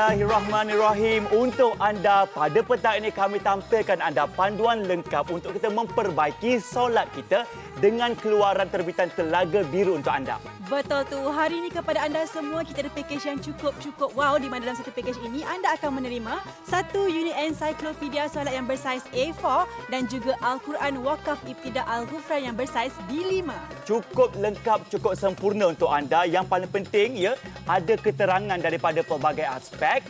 Bismillahirrahmanirrahim. Untuk anda pada petang ini kami tampilkan anda panduan lengkap untuk kita memperbaiki solat kita dengan keluaran terbitan Telaga Biru untuk anda. Betul tu. Hari ini kepada anda semua kita ada package yang cukup wow, di mana dalam satu package ini anda akan menerima satu unit ensiklopedia solat yang bersaiz A4 dan juga Al-Quran Wakaf Ibtidak Al-Ghufran yang bersaiz B5. Cukup lengkap, cukup sempurna untuk anda. Yang paling penting ya, ada keterangan daripada pelbagai aspek,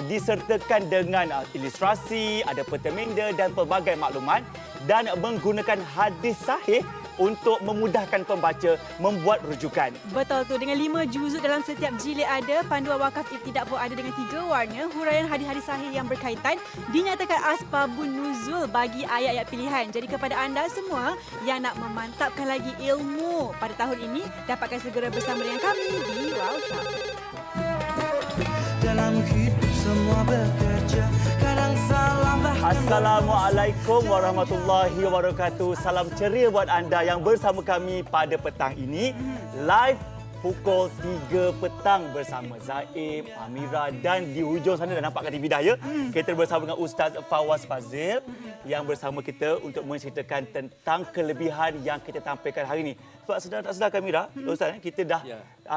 disertakan dengan ilustrasi, ada peta minda dan pelbagai maklumat dan menggunakan hadis sahih untuk memudahkan pembaca membuat rujukan. Betul tu. Dengan 5 juzuk dalam setiap jilid ada, panduan wakaf ibtidak pun ada dengan 3 warna, huraian hadis-hadis sahih yang berkaitan, dinyatakan asbabun nuzul bagi ayat-ayat pilihan. Jadi kepada anda semua yang nak memantapkan lagi ilmu pada tahun ini, dapatkan segera bersama dengan kami di Wow Shop. Dalam hidup semua bekerja, kadang salah. Assalamualaikum warahmatullahi wabarakatuh. Salam ceria buat anda yang bersama kami pada petang ini. Live pukul 3 petang bersama Zaib, Amira dan di hujung sana dah nampak kat TV dah ya. Kita bersama dengan Ustaz Fawaz Fazil yang bersama kita untuk menceritakan tentang kelebihan yang kita tampilkan hari ini. Sebab tak sedar Amira, Ustaz, kita dah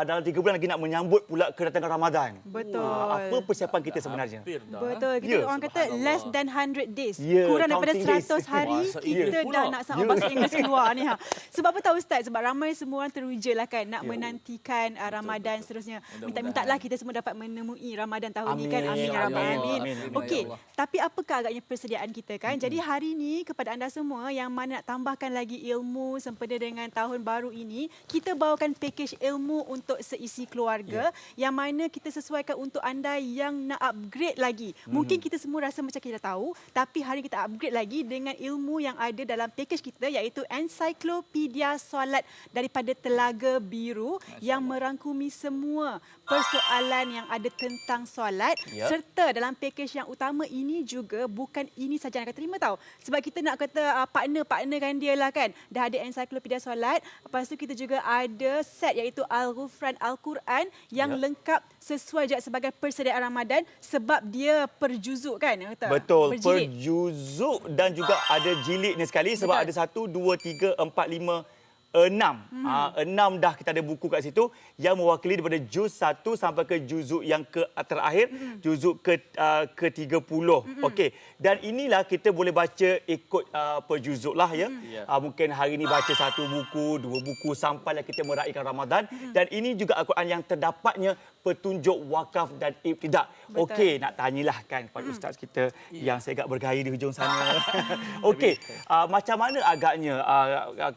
dalam 3 bulan lagi nak menyambut pula kedatangan Ramadan. Betul. Apa persiapan kita sebenarnya? Betul. Kita orang kata less than 100 days. Ya, Kurang daripada counting 100 hari, kita dah nak sama bahasa Inggeris keluar ni. Sebab apa tahu Ustaz? Sebab ramai semua orang teruja lah kan nak menantikan Ramadan seterusnya. Minta-mintalah kita semua dapat menemui Ramadan tahun ini kan. Amin ya rabbal alamin. Okey, tapi apakah agaknya persediaan kita kan? Jadi hari ini kepada anda semua yang mana nak tambahkan lagi ilmu sempena dengan tahun baru ini, kita bawakan package ilmu untuk seisi keluarga yang mana kita sesuaikan untuk anda yang nak upgrade lagi. Mungkin kita semua rasa macam kita tahu, tapi hari kita upgrade lagi dengan ilmu yang ada dalam package kita, iaitu ensiklopedia solat daripada Telaga Biru yang merangkumi semua persoalan yang ada tentang solat, serta dalam package yang utama ini juga bukan ini saja yang akan terima tahu. Sebab kita nak kata partner-partnerkan dia lah kan. Dah ada ensiklopedia solat, lepas tu kita juga ada set iaitu Al-Ghufran Al-Quran yang lengkap sesuai juga sebagai persediaan Ramadan sebab dia per juzuk kan? Betul, per juzuk dan juga ada jilidnya sekali sebab ada 1, 2, 3, 4, 5, 6. 6 dah kita ada buku kat situ yang mewakili daripada juz 1 sampai ke juzuk yang terakhir, juzuk ke-30. Okey. Dan inilah kita boleh baca ikut per juzuk lah ya. Mungkin hari ini baca 1 buku, 2 buku sampailah kita meraihkan Ramadan. Dan ini juga Al-Quran yang terdapatnya petunjuk wakaf dan ibtidak. Okey, nak tanyalah kan kepada ustaz kita yang saya agak bergaya di hujung sana. Okey, macam mana agaknya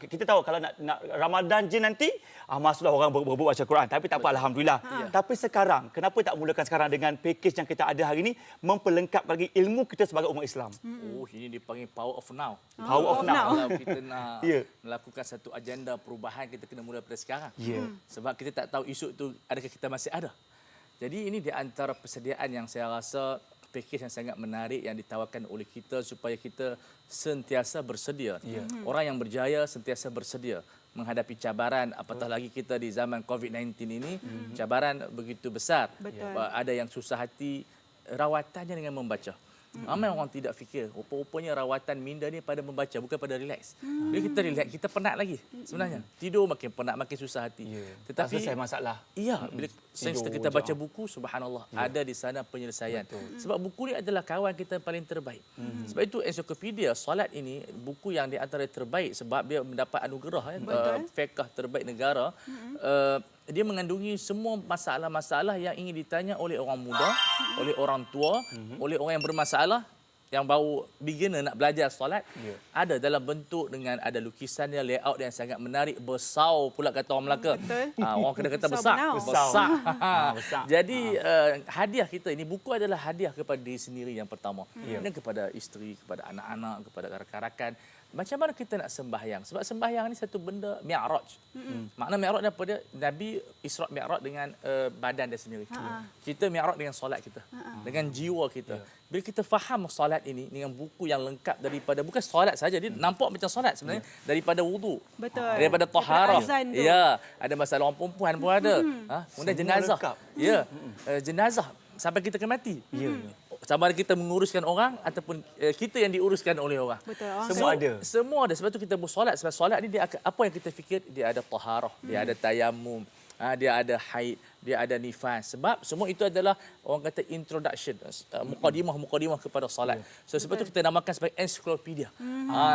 kita tahu kalau nak Ramadan je nanti masuklah orang berebut baca Quran, tapi tak apa, alhamdulillah. Tapi sekarang kenapa tak mulakan sekarang dengan package yang kita ada hari ini, memperlengkap lagi ilmu kita sebagai umat Islam? Oh, ini dipanggil power of now. Power of now. Kalau kita nak melakukan satu agenda perubahan, kita kena mula pada sekarang. Sebab kita tak tahu esok tu adakah kita masih ada. Jadi ini di antara persediaan yang saya rasa package yang sangat menarik yang ditawarkan oleh kita supaya kita sentiasa bersedia. Orang yang berjaya sentiasa bersedia menghadapi cabaran, apatah lagi kita di zaman COVID-19 ini, cabaran begitu besar. Ada yang susah hati, rawatannya dengan membaca. Ramai orang tidak fikir, rupa-rupanya rawatan minda ni pada membaca, bukan pada relax. Bila kita relax, kita penat lagi sebenarnya. Tidur makin penat, makin susah hati. Tetapi selesai masalah. Bila kita baca buku, subhanallah, ada di sana penyelesaian. Sebab buku ni adalah kawan kita yang paling terbaik. Sebab itu ensiklopedia solat ini buku yang di antara terbaik sebab dia mendapat anugerah fiqh terbaik negara. Dia mengandungi semua masalah-masalah yang ingin ditanya oleh orang muda, oleh orang tua, oleh orang yang bermasalah, yang baru beginner nak belajar solat. Ada dalam bentuk dengan ada lukisannya, layout yang sangat menarik, besar pula kata orang Melaka. Orang kena kata besar. Besar. Jadi hadiah kita ini, buku adalah hadiah kepada diri sendiri yang pertama. Dan kepada isteri, kepada anak-anak, kepada rakan-rakan. Macam mana kita nak sembahyang? Sebab sembahyang ni satu benda mi'raj. Makna mi'raj ni apa dia? Nabi Isra' Mi'raj dengan badan dia sendiri. Kita mi'raj dengan solat kita. Dengan jiwa kita. Bila kita faham solat ini dengan buku yang lengkap daripada, bukan solat saja, dia nampak macam solat sebenarnya. Daripada wudu. Daripada taharah. Ya, ada masalah orang perempuan pun ada. Kemudian jenazah. Jenazah. sampai kita akan mati. Sama ada kita menguruskan orang ataupun kita yang diuruskan oleh orang. Betul. Orang Semua ada. Semua ada. Sebab tu kita bersolat. Sebab solat ni dia apa yang kita fikir, dia ada taharah, dia ada tayamum, dia ada haid, dia ada nifas. Sebab semua itu adalah orang kata introduction, mukadimah kepada solat. So sebab tu kita namakan sebagai ensiklopedia.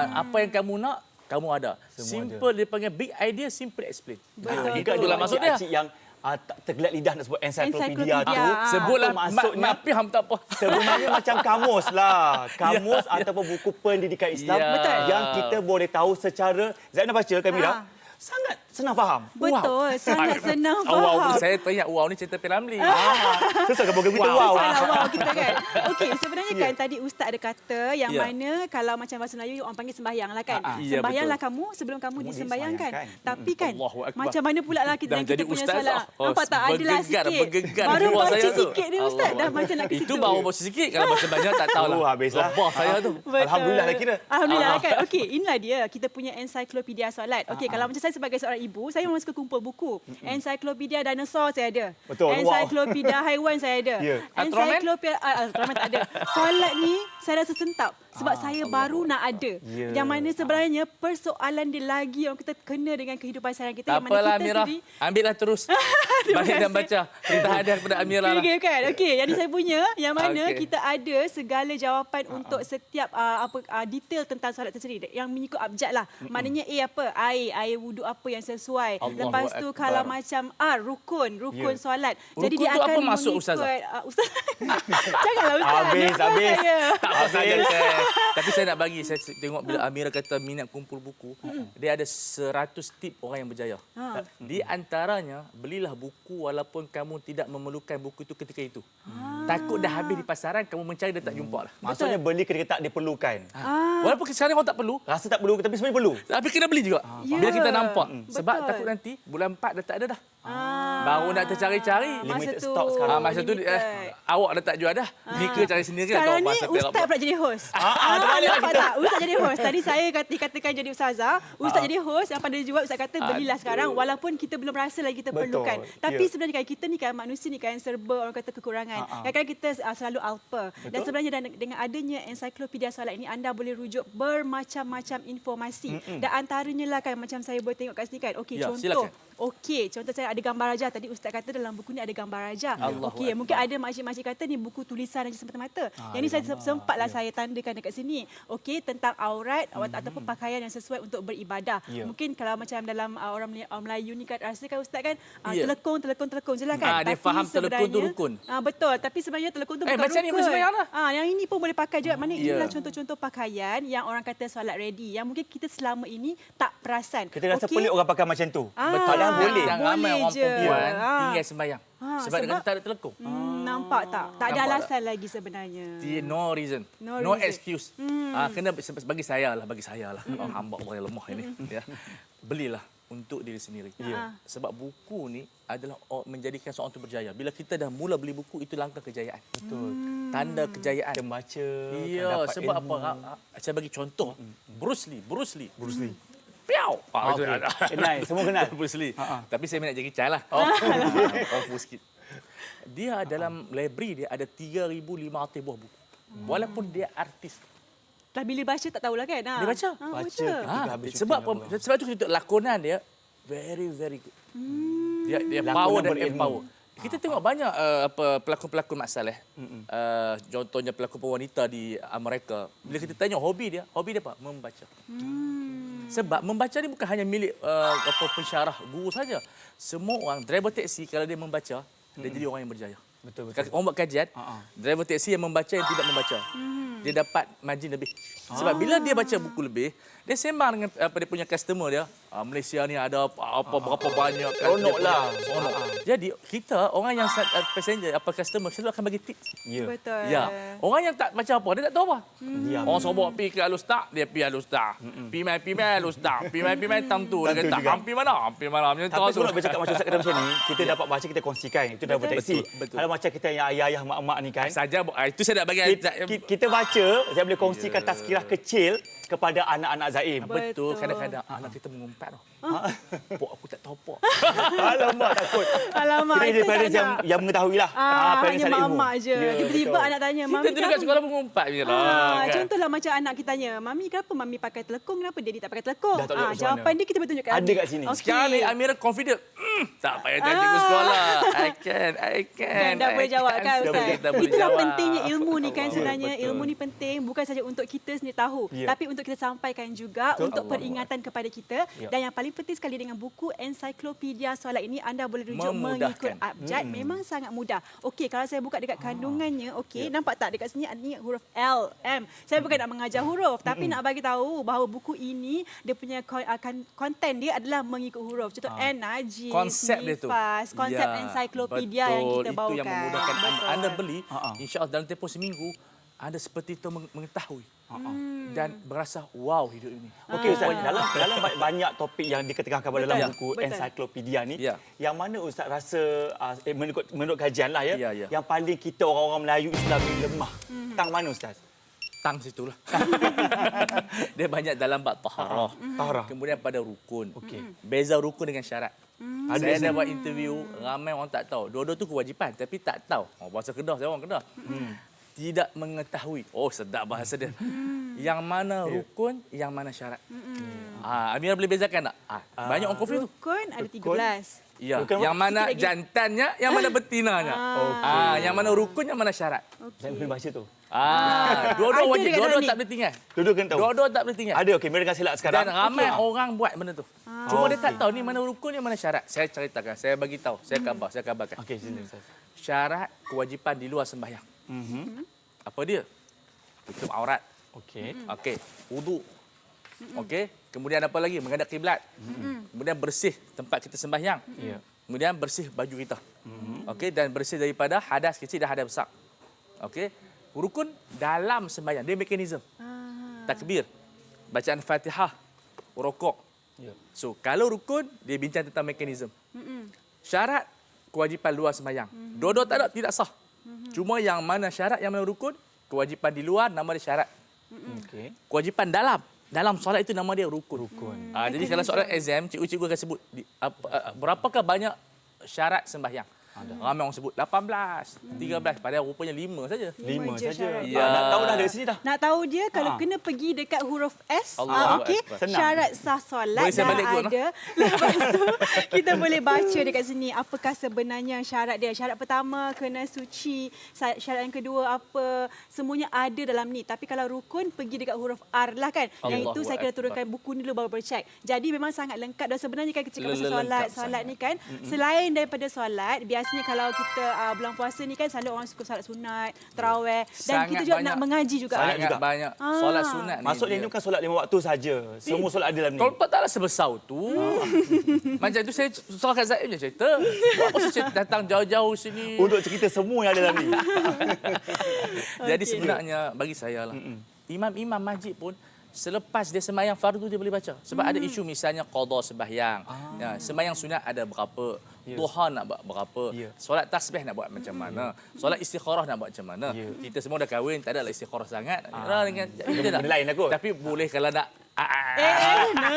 Apa yang kamu nak, kamu ada. Simple dia panggil big idea, simple explain. Betul. Itulah maksud dia. Yang tak tergelat lidah nak sebut ensiklopedia tu. Ensiklopedia. Sebutlah maksudnya Mapi ham tak apa. sebenarnya macam kamus lah. Kamus ataupun buku pendidikan Islam Betul. yang kita boleh tahu secara Zainal baca Kamila sangat senang faham. Betul, sangat senang Wow, faham. saya teringat wow ni cerita P.Ramlee. Susah ke begitu wow. Salah wow kita kan. Okey, sebenarnya kan tadi ustaz ada kata yang Ya. mana kalau macam bahasa Melayu orang panggil sembahyang lah kan. Ya, Sembahyanglah betul. kamu sebelum kamu disembahyangkan. disembahyangkan. Tapi kan Allahu Akbar. macam mana pula lah kita Dah kita jadi punya ustaz solat. dah. Oh, Nampak tak adalah bergegar, sikit. bergegar Baru jiwa baca saya tu. sikit ni ustaz dah macam nak ke situ. Itu baru baca sikit. Kalau baca banyak tak tahulah. Habislah. Lebah saya tu. Betul. Alhamdulillah lah kira. Alhamdulillah kan. Okey, inilah dia kita punya ensiklopedia solat. Okey, kalau macam saya sebagai seorang ibu, saya memang suka kumpul buku. Ensiklopedia dinosaur saya ada. Betul. Ensiklopedia haiwan saya ada. Ya. Ensiklopedia Ultraman tak ada. Solat ni saya rasa sentap sebab saya baru nak ada. Ya. Yang mana sebenarnya persoalan dia lagi yang kita kena dengan kehidupan seharian kita Tak yang mana apalah kita Amirah. sendiri Ambillah terus. Balik dan baca. Perintah hadiah kepada Amirah lah. Okay, kan? Okey, yang ni saya punya yang mana Okey. kita ada segala jawapan untuk setiap detail tentang solat tersendiri yang mengikut abjad lah. Maknanya apa? Air wuduk apa yang sesuai. Allahu Lepas tu Akbar. kalau macam rukun Ya. solat. Rukun tu apa maksud, Ustazah? Ustaz. Janganlah Ustaz. Habis. Saya. Tak apa saja saya. Tapi saya nak bagi, saya tengok bila Amirah kata minat kumpul buku, dia ada 100 tip orang yang berjaya. Di antaranya, belilah buku walaupun kamu tidak memerlukan buku itu ketika itu. Takut dah habis di pasaran, kamu mencari dan tak jumpa lah. Maksudnya beli ketika tak diperlukan. Walaupun sekarang orang tak perlu, Rasa tak perlu tapi sebenarnya perlu. tapi kena beli juga. Ya. Bila kita nampak. Sebab Betul. takut nanti bulan 4 dah tak ada dah. Baru nak tercari-cari. Limited Masa tu stock sekarang. Masa tu awak dah tak jual dah. Mika cari sendiri lah. Sekarang tahu ni masa perak Ustaz pula jadi host. terbalik lah nampak kita. tak? Ustaz jadi host. Tadi saya dikatakan jadi ustazah. Ustaz jadi host. Yang pada jawab Ustaz kata belilah sekarang. Walaupun kita belum rasa lagi kita Betul. perlukan. Tapi Ya. sebenarnya kan kita ni kan manusia ni kan serba orang kata kekurangan. Kadang-kadang kita selalu alpa. Dan sebenarnya dengan adanya ensiklopedia solat ini anda boleh rujuk bermacam-macam informasi. Dan antaranya lah kan macam saya boleh tengok kat sini kan. Okey, Ya, contoh. silakan. Okey, contoh saya ada gambar raja. Tadi Ustaz kata dalam buku ni ada gambar raja. Allahu Okey, Akbar. mungkin ada makcik-makcik kata ni buku tulisan aja semata-mata. Yang ni saya sempatlah saya tandakan dekat sini. Okey, tentang aurat ataupun pakaian yang sesuai untuk beribadah. Ya. Mungkin kalau macam dalam orang Melayu ni kan rasakan Ustaz kan Ya. telekong je lah kan. Dia faham telekong tu rukun. Betul, tapi sebenarnya telekong tu bukan macam ni rukun. pun sembahyang lah. Yang ini pun boleh pakai juga. Mana Ya. inilah contoh-contoh pakaian yang orang kata solat ready. Yang mungkin kita selama ini tak perasan. Kita rasa Okey? pelik orang pakai macam tu. Betul. Padahal boleh. Dan ramai Boleh orang je. perempuan Ah. tinggal sembahyang. Sebab dia kata tak ada telekong. Nampak tak? Tak ada Nampak alasan lagi sebenarnya. No reason. No No reason. excuse. Kena bagi saya lah. Hamba Allah yang lemah ini. Ya. Belilah untuk diri sendiri. Sebab buku ni adalah menjadikan seorang itu berjaya. Bila kita dah mula beli buku, itu langkah kejayaan. Betul. Tanda kejayaan. Kita baca, Ya, dapat sebab ilmu. apa? Saya bagi contoh. Bruce Lee. Piau. Okey. Nice, semua kenal. Bruce Lee. Tapi saya minat Jackie Chan lah. Sikit. Dia dalam library dia ada 3,500 buah buku. Walaupun dia artis. Dah bila baca tak tahulah kan? Dia baca. Baca. Baca. Ketika habis Sebab syuting apa. sebab tu kita tengok lakonan dia very good. Dia Lakonan power dan berilmu. empower. Kita tengok banyak pelakon-pelakon Mak Saleh. Contohnya pelakon wanita di Amerika. Bila kita tanya hobi dia apa? Membaca. Sebab membaca ni bukan hanya milik pensyarah guru saja. Semua orang driver taksi kalau dia membaca, dia jadi orang yang berjaya. Betul. Kalau orang buat kajian, driver taksi yang membaca yang tidak membaca, dia dapat margin lebih. Sebab bila dia baca buku lebih, dia sembang dengan dia punya customer dia. Malaysia ni ada berapa banyak. Seronok lah. Seronok. Jadi kita orang yang passenger customer selalu akan bagi tips. Ya. Betul. Ya. Orang yang tak baca apa, dia tak tahu apa. Diam. Orang Sabah pergi ke Alustaq, dia pergi Alustaq. Pimai Alustaq. Pimai tam tu. Dia Tentu kata juga. hampir mana? Hampir mana? Macam Tapi tu. sebelum bercakap macam Ustaz kata macam ni, kita dapat baca, kita kongsikan. Itu dah bertaksi. Betul. Kalau macam kita yang ayah-ayah, mak-mak ni kan, Saja itu saya nak bagi kita baca, saya boleh kongsikan tazkirah kecil kepada anak-anak Zaim. Betul. Betul. Kadang-kadang anak kita mengumpat tau. Pok aku tak tahu pok. Alamak, takut. Alamak, Kita itu jadi parents tak yang, nak. yang mengetahui lah. Hanya Parents ada ilmu. mak-mak je. Ya, Tiba-tiba betul. anak tanya, Kita Mami duduk kat kenapa? sekolah mengumpat je lah. Kan? Contohlah macam anak kita tanya, Mami kenapa Mami pakai telekung? Kenapa Daddy tak pakai telekung? Dah tak boleh macam Jawapan mana? dia kita boleh tunjukkan. Ada kat sini. Okey. Sekarang ni Amira confident. Tak payah tanya ke sekolah. I can. Dan dah boleh jawab kan Ustaz? Dah boleh Itulah jawab. pentingnya ilmu ni kan Allah, sebenarnya. betul. Ilmu ni penting bukan saja untuk kita sendiri tahu, Ya. tapi untuk kita sampaikan juga untuk Allah. peringatan kepada kita. Ya. Dan yang paling penting sekali dengan buku Ensiklopedia Solat ini, anda boleh rujuk mengikut Memudahkan. abjad. Memang sangat mudah. Okey, kalau saya buka dekat kandungannya, okey, nampak tak dekat sini ni huruf L, M. Saya bukan nak mengajar huruf, tapi nak bagi tahu bahawa buku ini dia punya konten dia adalah mengikut huruf. Contoh N, najis, Konsep dia tu. nifas, konsep Ya, ensiklopedia yang kita bawakan. Itu yang memudahkan Betul. anda beli. InsyaAllah dalam tempoh seminggu, anda seperti itu mengetahui. Dan berasa, wow hidup ini. Okey Ustaz, dalam banyak topik yang diketengahkan dalam Betul. buku Betul. Ensiklopedia ni, Ya. yang mana Ustaz rasa menurut kajian lah ya, Ya, ya. yang paling kita orang-orang Melayu Islam ni lemah. Tang mana Ustaz? Tang situlah. Dia banyak dalam bab taharah. Taharah. Kemudian pada rukun. Okey. Beza rukun dengan syarat. Ada Saya di dah sini. buat interview, ramai orang tak tahu. Dua-dua tu kewajipan tapi tak tahu. Oh, bahasa Kedah, saya orang Kedah. Tidak mengetahui. Oh, sedap bahasa dia. Yang mana rukun, yang mana syarat. Amira boleh bezakan tak? Banyak orang confuse tu. Rukun ada Rukun. 13. Ya, Rukun yang mana sikit lagi. jantannya, yang mana betinanya. Yang mana rukun, yang mana syarat. Saya boleh baca tu. Dua-dua Ada wajib, dekat dua-dua dalam ni. tak boleh tinggal. Dua-dua kena tahu. Dua-dua tak boleh tinggal. Ada okey, mereka silap sekarang. Dan ramai orang buat benda tu. Cuma dia tak tahu ni mana rukun, yang mana syarat. Saya ceritakan, saya bagi tahu, saya kabarkan. Okey, sini Ustaz. Syarat kewajipan di luar sembahyang. Apa dia? Tutup aurat. Okey. Okey, wudu. Okey, kemudian apa lagi? Menghadap kiblat. Kemudian bersih tempat kita sembahyang. Ya. Kemudian bersih baju kita. Okey, dan bersih daripada hadas kecil dan hadas besar. Okey, rukun dalam sembahyang, dia mekanisme. Takbir, bacaan Fatihah, rukuk. Ya. So, kalau rukun, dia bincang tentang mekanisme. Syarat, kewajipan luar sembahyang. Dua-dua tak ada, tidak sah. Cuma yang mana syarat, yang mana rukun, kewajipan di luar, nama dia syarat. Okey. Kewajipan dalam solat itu nama dia rukun. Jadi kalau soalan exam, cikgu-cikgu akan sebut berapakah banyak syarat sembahyang. Ramai orang sebut 18, 13, padahal rupanya 5 saja. 5 je saja. syarat. Ya. Nak tahu dah dari sini dah. Nak tahu dia kalau kena pergi dekat huruf S, Allah okey, Akbar. Senang. syarat sah solat Boleh saya dah balik dulu, ada. Lepas tu kita boleh baca dekat sini apakah sebenarnya syarat dia. Syarat pertama kena suci, syarat yang kedua apa, semuanya ada dalam ni. Tapi kalau rukun pergi dekat huruf R lah kan. Yang Allahu itu saya kena Akbar. turunkan buku ni dulu baru check. Jadi memang sangat lengkap dan sebenarnya kan kita cakap pasal Lengkap solat sangat. ni kan, selain daripada solat, biasanya kalau kita bulan puasa ni kan selalu orang suka solat sunat, tarawih dan Sangat kita juga banyak. nak mengaji juga. Sangat juga. banyak. Solat sunat ni. Maksudnya ini bukan solat 5 waktu saja. Semua solat ada dalam ni. Kalau taklah sebesar tu. Macam tu saya soal kat Zaim je cerita. Buat apa saya datang jauh-jauh sini. Untuk cerita semua yang ada dalam ni. Jadi sebenarnya bagi saya lah. Imam-imam masjid pun selepas dia sembahyang fardu dia boleh baca. Sebab ada isu misalnya qada sembahyang. Ya, sembahyang sunat ada berapa? Duha nak buat berapa? Ya. Solat tasbih nak buat macam mana? Solat istikharah nak buat macam mana? Ya. Kita semua dah kahwin, tak adalah istikharah sangat. Dengan kita Benda lain lah kot. Tapi boleh kalau nak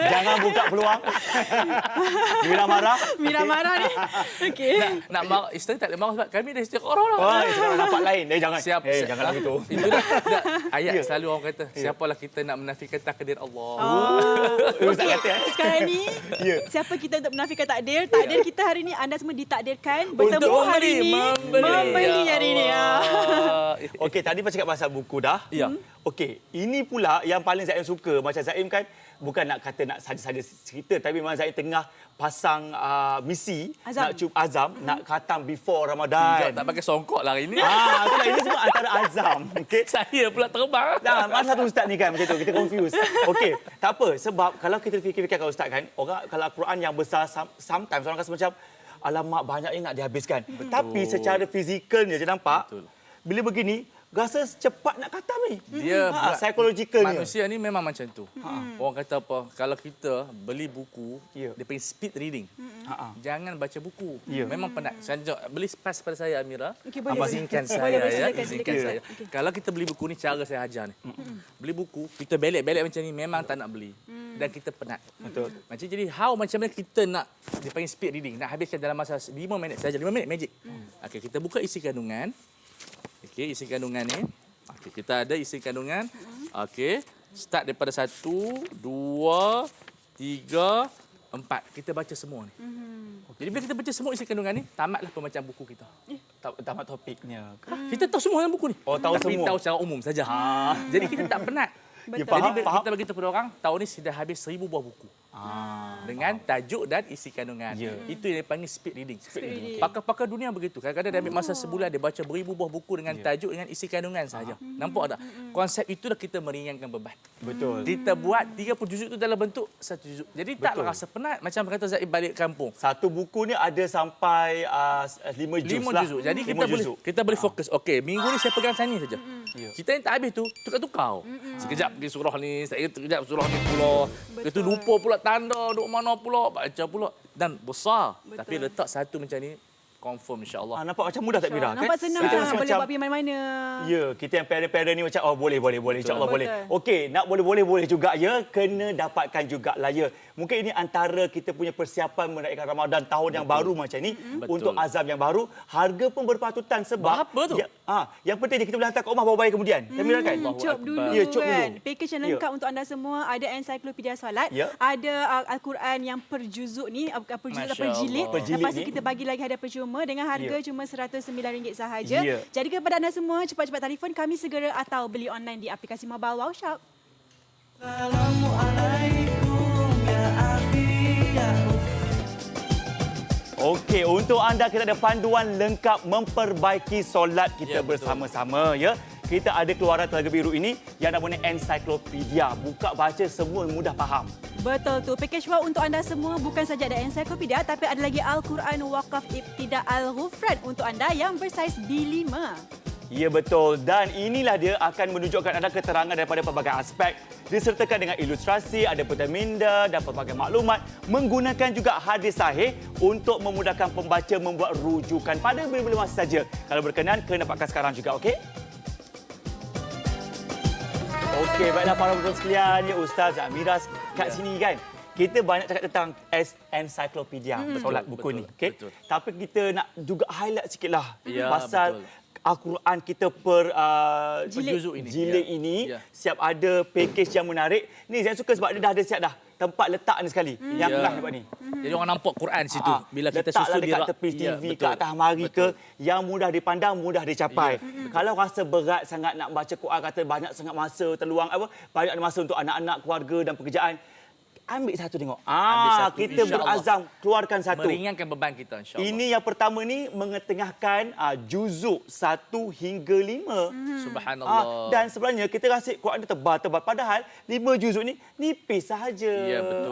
Jangan buka peluang. Mira marah. Mira marah ni. Okey. nak marah isteri tak boleh marah sebab kami dah istikharah lah. Wah, sekarang dapat lain. Jangan. Siap, Janganlah begitu. Itulah tak, ayat Ya. selalu orang kata, siapalah kita nak menafikan takdir Allah. Ustaz kata Sekarang ni, Ya. siapa kita untuk menafikan takdir? Takdir kita hari ni anda semua ditakdirkan bertemu hari ni, membeli hari ni. Okey, tadi pasal cakap pasal buku dah. Ya. Okey, ini pula yang paling Zaim suka. Macam Zaim kan bukan nak kata nak saja-saja cerita, tapi memang Zaim tengah pasang misi Azam. nak azam, nak khatam before Sekejap, Ramadan. tak pakai songkok lah hari ni. Itulah ini semua antara azam. Okey. Saya pula terbang. Dah, mana satu ustaz ni kan macam tu, kita confuse. Okey, tak apa sebab kalau kita fikir-fikir kalau ustaz kan, orang kalau Al-Quran yang besar sometimes orang rasa macam alamak banyaknya nak dihabiskan. Tapi secara fizikalnya je nampak Betul. bila begini rasa cepat nak khatam ni. Dia psikologikalnya. manusia ni memang macam tu. Orang kata apa? Kalau kita beli buku, Ya. dia panggil speed reading. Jangan baca buku. Ya. Memang penat. Saya beli pas pada saya Amira. Okey, boleh, Abang boleh. izinkan Boleh, saya boleh, ya. silakan, Izinkan silakan. saya. Kalau kita beli buku ni cara saya ajar ni. Beli buku, kita belek-belek macam ni memang tak nak beli. Dan kita penat. Betul. Macam jadi macam mana kita nak dia panggil speed reading, nak habiskan dalam masa 5 minit saja. 5 minit magic. Okey, kita buka isi kandungan. Okey, isi kandungan ni. Okey, kita ada isi kandungan. Okey, start daripada 1, 2, 3, 4. Kita baca semua ni. Jadi bila kita baca semua isi kandungan ni, tamatlah pembacaan buku kita. Tamat topiknya. Kita tahu semua dalam buku ni. Oh, tahu Tapi semua. tahu secara umum saja. Jadi kita tak penat. Ya, Betul. faham, Jadi bila faham. kita bagi tahu kepada orang, tahun ni sudah habis 1000 buah buku. Dengan tajuk dan isi kandungan. Ya. Itu yang dipanggil speed reading. reading. Pakar-pakar dunia begitu. Kadang-kadang dia ambil masa sebulan, dia baca beribu buah buku dengan tajuk, dengan isi kandungan sahaja. Nampak tak? Konsep itulah kita meringankan beban. Betul. Kita buat 30 juzuk itu dalam bentuk 1 juzuk. Jadi taklah rasa penat. Macam kata Zaid balik kampung. Satu buku ni ada sampai 5 juz 5 lah. juzuk. Jadi 5 kita boleh fokus. Okey, minggu ni saya pegang sana saja. Ya. Kita yang tak habis tu tukar-tukar. Sekejap pergi surah ni, sekejap surah ni pula. Kita lupa pula tanda duk mana pula, baca pula dan besar. Tapi letak satu macam ni confirm insya-Allah. Nampak macam mudah tak Mira? Nampak senang Kita lah. rasa Boleh macam buat pergi mana-mana. ya, kita yang parent-parent ni macam boleh insya-Allah boleh. Betul. Okey, nak boleh juga ya, kena dapatkan jugalah ya. Mungkin ini antara kita punya persiapan meraihkan Ramadan tahun yang baru macam ni untuk azam yang baru, harga pun berpatutan sebab Berapa tu? yang penting kita boleh hantar ke rumah bawa bayar kemudian. Mira kan? Cop dulu Ya, cop kan. dulu. Package yang lengkap untuk anda semua. Ada ensiklopedia solat. Ya. Ada Al-Quran yang per juzuk ni. Per juzuk Masya per jilid. Allah. Per jilid Lepas tu ni. kita bagi lagi hadiah percuma dengan harga cuma RM109 sahaja. Ya. Jadi kepada anda semua, cepat-cepat telefon kami segera atau beli online di aplikasi mobile Wow Shop. Assalamualaikum ya akhi ya Okey, untuk anda kita ada panduan lengkap memperbaiki solat kita Ya, betul. bersama-sama ya. Kita ada keluaran Telaga Biru ini yang namanya ensiklopedia. Buka baca semua mudah faham. Betul tu. Package wow untuk anda semua bukan saja ada ensiklopedia tapi ada lagi Al-Quran Waqaf Ibtida Al-Ghufran untuk anda yang bersaiz B5. Ya betul, dan inilah dia akan menunjukkan anda keterangan daripada pelbagai aspek disertakan dengan ilustrasi, ada peta minda dan pelbagai maklumat, menggunakan juga hadis sahih untuk memudahkan pembaca membuat rujukan pada bila-bila masa saja. Kalau berkenan, kena dapatkan sekarang juga, okey? Okey, baiklah para penonton sekalian, ya Ustaz Amira kat sini kan. Kita banyak cakap tentang ensiklopedia solat buku betul, ni, okey? betul. Tapi kita nak juga highlight sikitlah Ya, pasal betul. Al-Quran kita per juzuk ini. jilid Ya. ini Ya. siap ada package yang menarik. Ni saya suka sebab dia dah ada siap dah tempat letak ni sekali. Yang Ya. tengah nampak ni. Jadi orang nampak Quran di situ. Bila kita letaklah susun dekat dia tepi Ya, TV, betul. kat atas mari ke, yang mudah dipandang, mudah dicapai. Ya. Kalau rasa berat sangat nak baca Quran, kata banyak sangat masa terluang, banyak ada masa untuk anak-anak, keluarga dan pekerjaan, ambil satu tengok. Ambil satu, Kita insya-Allah. berazam keluarkan satu. Meringankan beban kita insya-Allah. Ini yang pertama ni mengetengahkan juzuk 1 hingga 5. Subhanallah. Dan sebenarnya kita rasa Quran dia tebal-tebal. Padahal 5 juzuk ni nipis sahaja. Ya betul.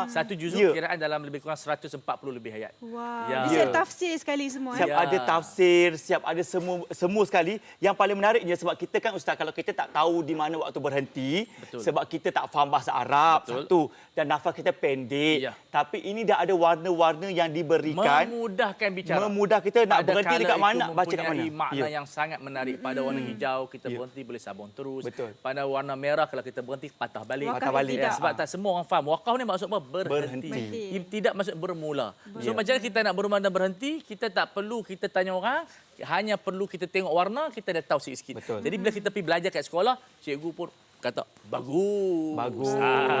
Satu juzuk ya. kiraan dalam lebih kurang 140 lebih ayat. Wow. Ya. Dia siap Ya. tafsir sekali semua. Siap eh. ada tafsir, siap ada semua sekali. Yang paling menariknya sebab kita kan Ustaz, kalau kita tak tahu di mana waktu berhenti, Betul. sebab kita tak faham bahasa Arab, Betul. satu, dan nafas kita pendek. Ya. Tapi ini dah ada warna-warna yang diberikan. Memudahkan bicara. Memudah kita nak Pada berhenti kala dekat itu mana, nak baca kat mana. mempunyai makna Ya. yang sangat menarik. Pada warna hijau, kita berhenti boleh sabun terus. Betul. Pada warna merah, kalau kita berhenti, patah balik. Wakaf Patah balik. ibtidah. Sebab tak semua orang faham. Wakaf ni maksud apa? Berhenti. Berhenti. Ibtidak maksud bermula. So Ya. macam mana kita nak bermula dan berhenti, kita tak perlu kita tanya orang. Hanya perlu kita tengok warna, kita dah tahu sikit-sikit. Betul. Jadi bila kita pergi belajar kat sekolah, cikgu pun kata, bagus. Bagus.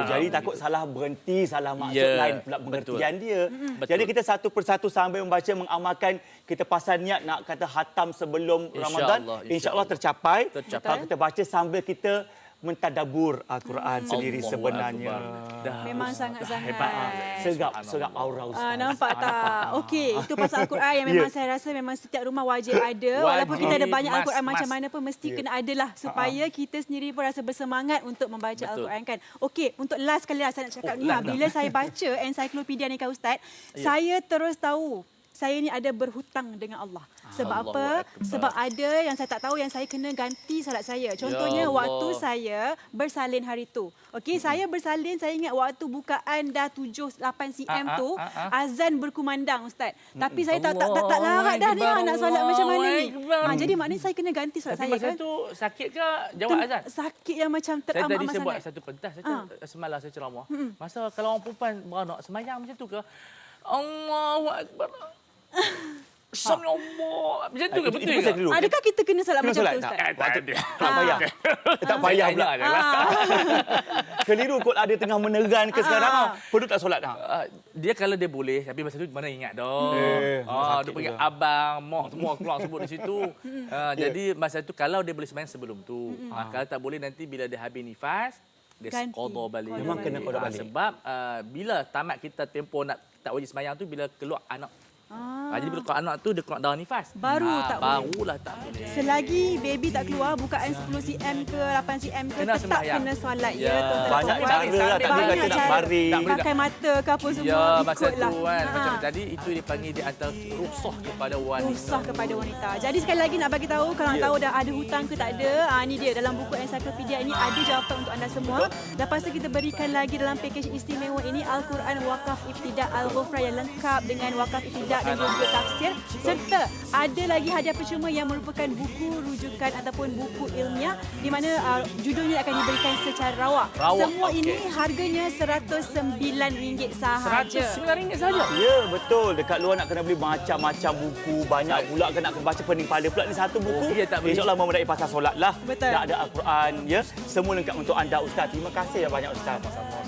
Jadi takut salah berhenti, salah maksud Ya, lain pula betul. pengertian dia. Betul. Jadi kita satu persatu sambil membaca, mengamalkan, kita pasal niat nak kata khatam sebelum Ramadan. InsyaAllah tercapai. Kalau kita baca sambil kita mentadabur Al-Quran sendiri Allahu sebenarnya. Akbar. Dah Memang Ustaz, sangat-sangat. hebat. Serap aura Ustaz. Nampak tak? Okey, itu pasal Al-Quran yang memang saya rasa memang setiap rumah wajib ada. Walaupun kita ada banyak Must, Al-Quran macam must. mana pun mesti kena adalah supaya kita sendiri pun rasa bersemangat untuk membaca Betul. Al-Quran kan. Okey, untuk last kali lah saya nak cakap ni last dah. bila saya baca ensiklopedia ni Kak Ustaz, saya terus tahu saya ni ada berhutang dengan Allah. Sebab Allahu apa? Akbar. Sebab ada yang saya tak tahu yang saya kena ganti salat saya. Contohnya Allah. waktu saya bersalin hari tu. Okey, saya bersalin, saya ingat waktu bukaan dah 7-8 cm tu, azan berkumandang Ustaz. Tapi saya tak larat dah ni nak solat macam mana ni. Jadi maknanya saya kena ganti solat Tapi saya masa kan. tu sakit ke jawab azan? Sakit yang macam Saya tadi teramat-amat saya buat sangat. satu pentas, semalam saya ceramah. Masa kalau orang perempuan beranak semayang macam tu ke? Allahu Akbar. Sami Allah. Macam tu ke betul Itu ke? saya keliru. Adakah kita kena solat Kena macam solat tu tak? Ustaz? Tak ada. Tak payah. Tak payah pula. Keliru kot ada tengah meneran ke sekarang. Perlu tak solat dah? Dia kalau dia boleh, tapi masa tu mana ingat dah. sakit Dia panggil juga. abang, mak semua keluar sebut di situ. Jadi masa tu kalau dia boleh sembahyang sebelum tu. Kalau tak boleh nanti bila dia habis nifas, dia Ganti. qada balik. Memang kena qada balik. Sebab bila tamat kita tempoh nak tak wajib sembahyang tu bila keluar anak. Jadi bila keluar anak tu dia keluar darah nifas. Baru tak boleh. Barulah tak boleh. Selagi baby tak keluar, bukaan 10 cm ke 8 cm ke, Kena tetap sembahyang. kena solat. Ya. Tuan-tuan Banyak dan puan-puan. cara lah. Tak ada kata nak baring. Tak boleh Pakai mata ke apa semua, Ya, masa ikutlah. tu kan. Macam tadi itu dipanggil di antara rukhsah kepada wanita. Rukhsah kepada wanita. Jadi sekali lagi nak bagi tahu, kalau nak tahu dah ada hutang ke tak ada, ni dia dalam buku ensiklopedia ini ada jawapan untuk anda semua. Lepas tu kita berikan lagi dalam pakej istimewa ini Al-Quran Wakaf Ibtidak Al-Ghufrah yang lengkap dengan wakaf ibtidak dan juga tafsir, serta ada lagi hadiah percuma yang merupakan buku rujukan ataupun buku ilmiah di mana judulnya akan diberikan secara rawak. Rawak, Semua okey. ini harganya RM109 sahaja. RM109 saja. Ya, betul. Dekat luar nak kena beli macam-macam buku. Banyak pula kena baca pening pada pula ni satu buku. Okey, tak boleh. InsyaAllah memadai pasal solat lah. Betul. Dah ada Al-Quran. Ya, semua lengkap untuk anda Ustaz. Terima kasih ya banyak Ustaz.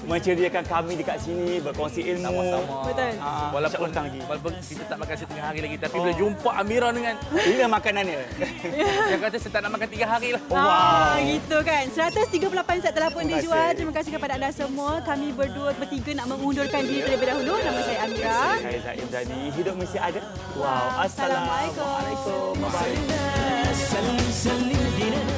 Menceriakan kami dekat sini, berkongsi ilmu. Sama-sama. Betul. Walaupun hutang lagi. walaupun kita tak makan setengah hari lagi, tapi bila jumpa Amira dengan Ini makanannya. yang kata saya tak nak makan 3 hari lah. Gitu kan. 138 set telah pun Terima dijual. kasih. Terima kasih kepada anda semua. Kami bertiga nak mengundurkan diri terlebih dahulu. Nama saya Amira. Saya Zaid Zani. Hidup mesti ada. Wow. Assalamualaikum. Assalamualaikum. Bye-bye. سلم سلم ديننا